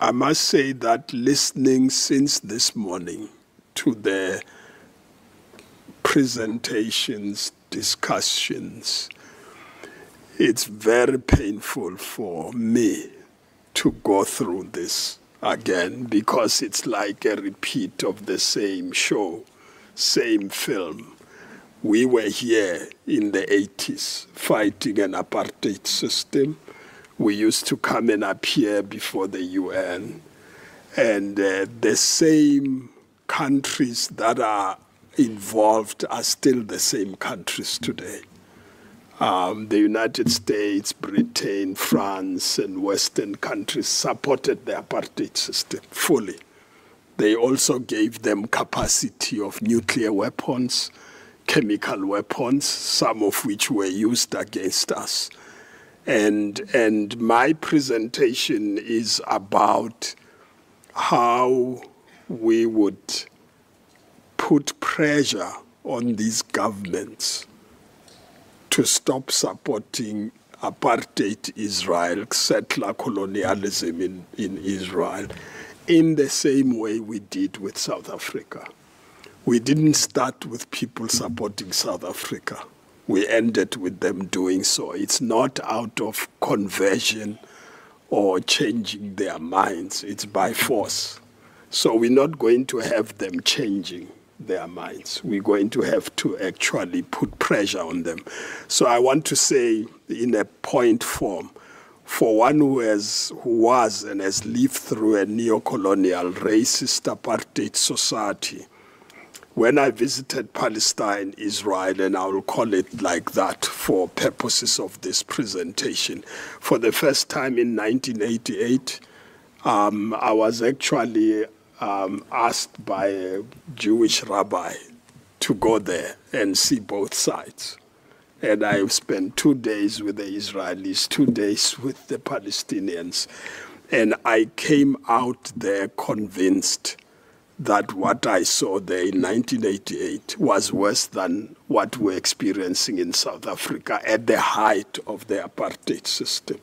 I must say that listening since this morning to the presentations, discussions, it's very painful for me to go through this again, because it's like a repeat of the same show, same film. We were here in the 80s fighting an apartheid system. We used to come and appear before the UN, and the same countries that are involved are still the same countries today. The United States, Britain, France, and Western countries supported the apartheid system fully. They also gave them capacity of nuclear weapons, chemical weapons, some of which were used against us. And my presentation is about how we would put pressure on these governments to stop supporting apartheid Israel, settler colonialism in Israel, in the same way we did with South Africa. We didn't start with people supporting South Africa. We ended with them doing so. It's not out of conversion or changing their minds. It's by force. So we're not going to have them changing their minds. We're going to have to actually put pressure on them. So I want to say in a point form, for one who was and has lived through a neo-colonial, racist apartheid society, when I visited Palestine, Israel, and I will call it like that for purposes of this presentation, for the first time in 1988, I was actually asked by a Jewish rabbi to go there and see both sides. And I spent 2 days with the Israelis, 2 days with the Palestinians. And I came out there convinced that what I saw there in 1988 was worse than what we're experiencing in South Africa at the height of the apartheid system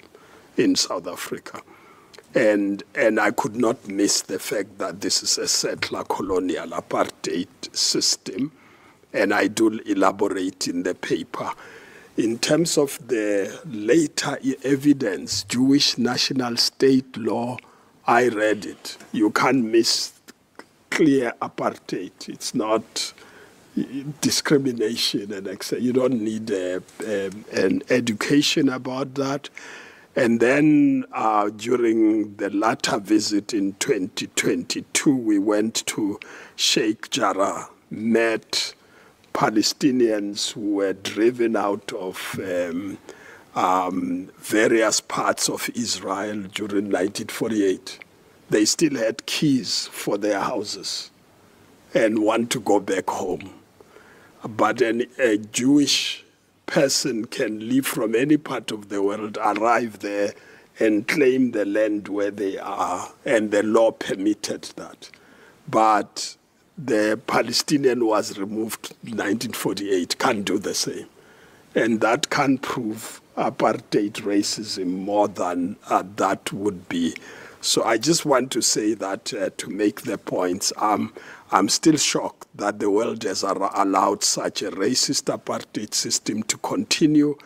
in South Africa. And I could not miss the fact that this is a settler colonial apartheid system, and I do elaborate in the paper. In terms of the later evidence, Jewish national state law, I read it. You can't miss clear apartheid. It's not discrimination, and you don't need an education about that. And then during the latter visit in 2022, we went to Sheikh Jarrah, met Palestinians who were driven out of various parts of Israel during 1948. They still had keys for their houses and want to go back home. But a Jewish person can live from any part of the world, arrive there, and claim the land where they are, and the law permitted that. But the Palestinian was removed in 1948, can't do the same. And that can prove apartheid racism more than that would be. So I just want to say that to make the points. I'm still shocked that the world has allowed such a racist apartheid system to continue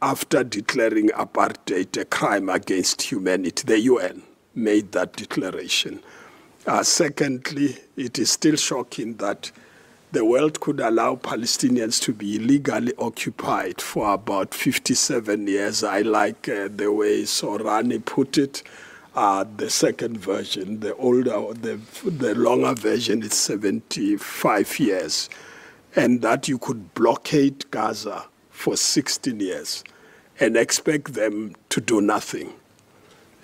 after declaring apartheid a crime against humanity. The UN made that declaration. Secondly, it is still shocking that the world could allow Palestinians to be illegally occupied for about 57 years. I like the way Sorani put it. The second version, the longer version is 75 years. And that you could blockade Gaza for 16 years and expect them to do nothing.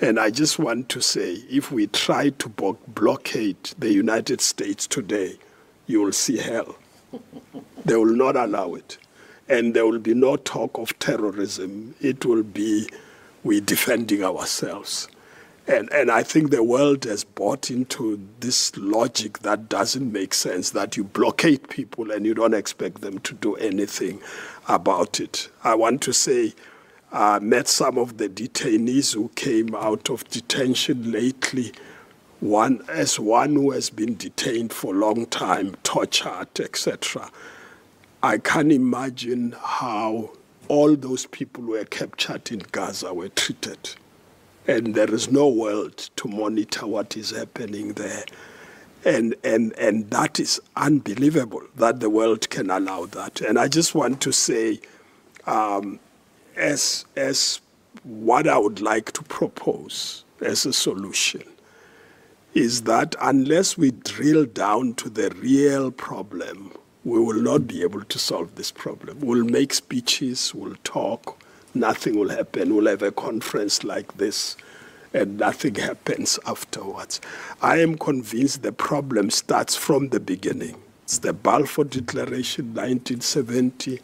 And I just want to say, if we try to blockade the United States today, you will see hell. They will not allow it. And there will be no talk of terrorism. It will be we defending ourselves. And I think the world has bought into this logic that doesn't make sense, that you blockade people and you don't expect them to do anything about it. I want to say Met some of the detainees who came out of detention lately. One who has been detained for a long time, tortured, etc. I can't imagine how all those people who were captured in Gaza were treated. And there is no world to monitor what is happening there. And that is unbelievable that the world can allow that. And I just want to say, as what I would like to propose as a solution, is that unless we drill down to the real problem, we will not be able to solve this problem. We'll make speeches, we'll talk, nothing will happen. We'll have a conference like this, and nothing happens afterwards. I am convinced the problem starts from the beginning. It's the Balfour Declaration, 1970.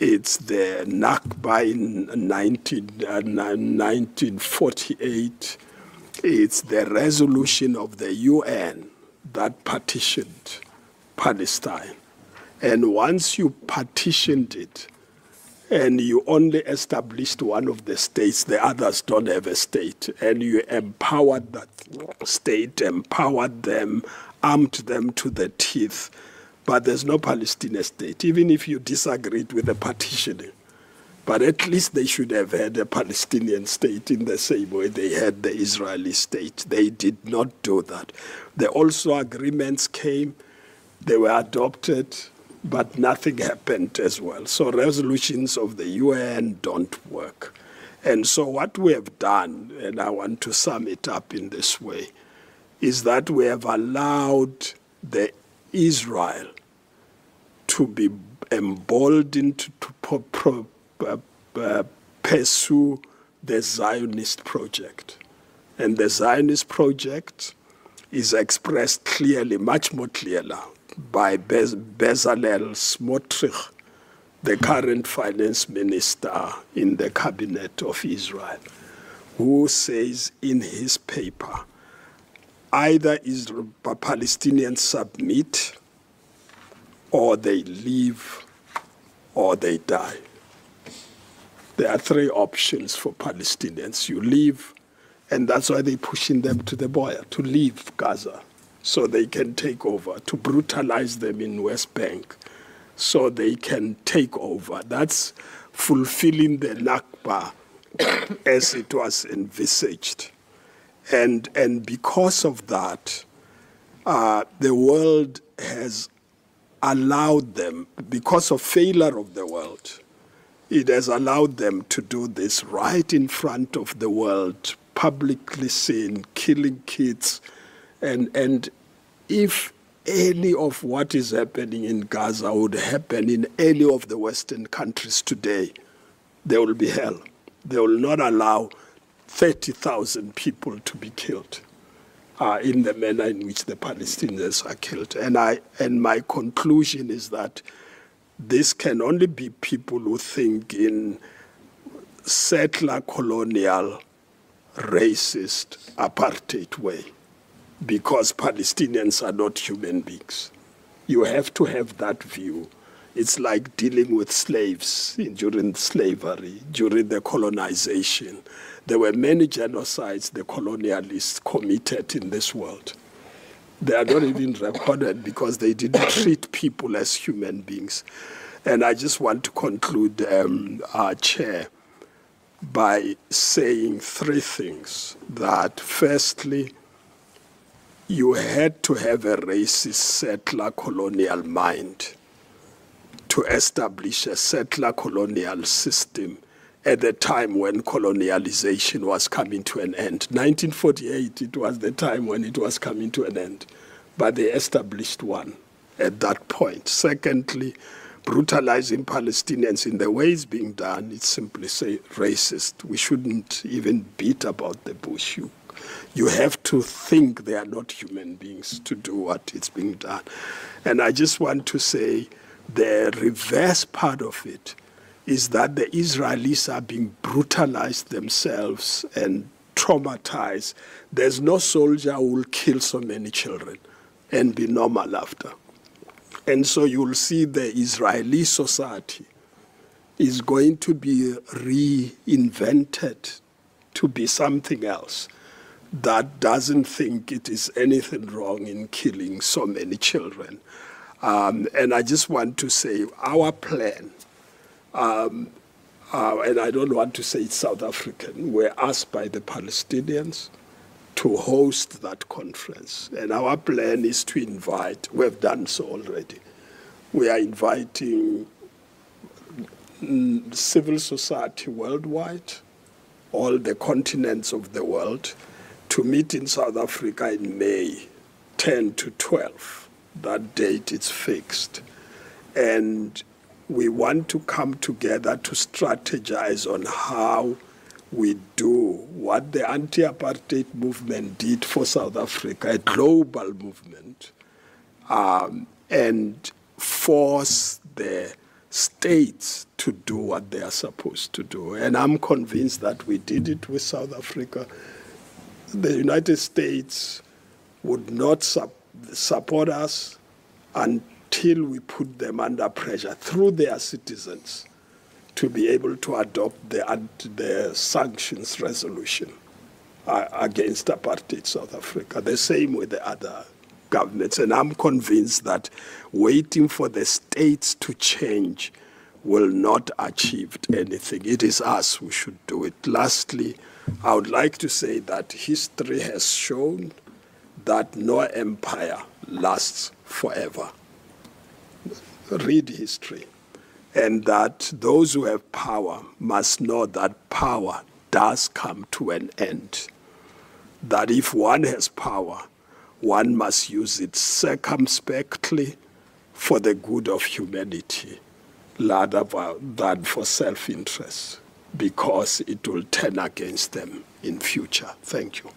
It's the Nakba in 1948. It's the resolution of the UN that partitioned Palestine. And once you partitioned it, and you only established one of the states, the others don't have a state, and you empowered that state, empowered them, armed them to the teeth, but there's no Palestinian state, even if you disagreed with the partitioning. But at least they should have had a Palestinian state in the same way they had the Israeli state. They did not do that. The Oslo agreements came, they were adopted, but nothing happened as well. So resolutions of the UN don't work. And so what we have done, and I want to sum it up in this way, is that we have allowed the Israel to be emboldened to pursue the Zionist project. And the Zionist project is expressed clearly, much more clearly, by Bezalel Smotrich, the current finance minister in the cabinet of Israel, who says in his paper, either Palestinians submit, or they leave, or they die. There are three options for Palestinians. You leave, and that's why they're pushing them to the border, to leave Gaza, so they can take over, to brutalize them in West Bank, so they can take over. That's fulfilling the Nakba as it was envisaged. And because of that, the world has allowed them, because of failure of the world, it has allowed them to do this right in front of the world, publicly seen, killing kids. And if any of what is happening in Gaza would happen in any of the Western countries today, there will be hell. They will not allow 30,000 people to be killed in the manner in which the Palestinians are killed. And my conclusion is that this can only be people who think in settler, colonial, racist, apartheid way, because Palestinians are not human beings. You have to have that view. It's like dealing with slaves during slavery, during the colonization. There were many genocides the colonialists committed in this world. They are not even recorded because they didn't treat people as human beings. And I just want to conclude, our chair, by saying three things. That firstly, you had to have a racist settler colonial mind to establish a settler colonial system at the time when colonialization was coming to an end. 1948, it was the time when it was coming to an end. But they established one at that point. Secondly, brutalizing Palestinians in the way it's being done, it's simply say racist. We shouldn't even beat about the bush. You have to think they are not human beings to do what is being done. And I just want to say the reverse part of it is that the Israelis are being brutalized themselves and traumatized. There's no soldier who will kill so many children and be normal after. And so you'll see the Israeli society is going to be reinvented to be something else that doesn't think it is anything wrong in killing so many children. And I just want to say our plan, and I don't want to say it's South African, we're asked by the Palestinians to host that conference. And our plan is to invite, we've done so already, we are inviting civil society worldwide, all the continents of the world, to meet in South Africa in May 10 to 12. That date is fixed. And we want to come together to strategize on how we do what the anti-apartheid movement did for South Africa, a global movement, and force the states to do what they are supposed to do. And I'm convinced that we did it with South Africa. The United States would not support us until we put them under pressure through their citizens to be able to adopt the sanctions resolution against apartheid South Africa. The same with the other governments. And I'm convinced that waiting for the states to change will not achieve anything. It is us who should do it. Lastly, I would like to say that history has shown that no empire lasts forever. Read history. And that those who have power must know that power does come to an end. That if one has power, one must use it circumspectly for the good of humanity rather than for self-interest, because it will turn against them in future. Thank you.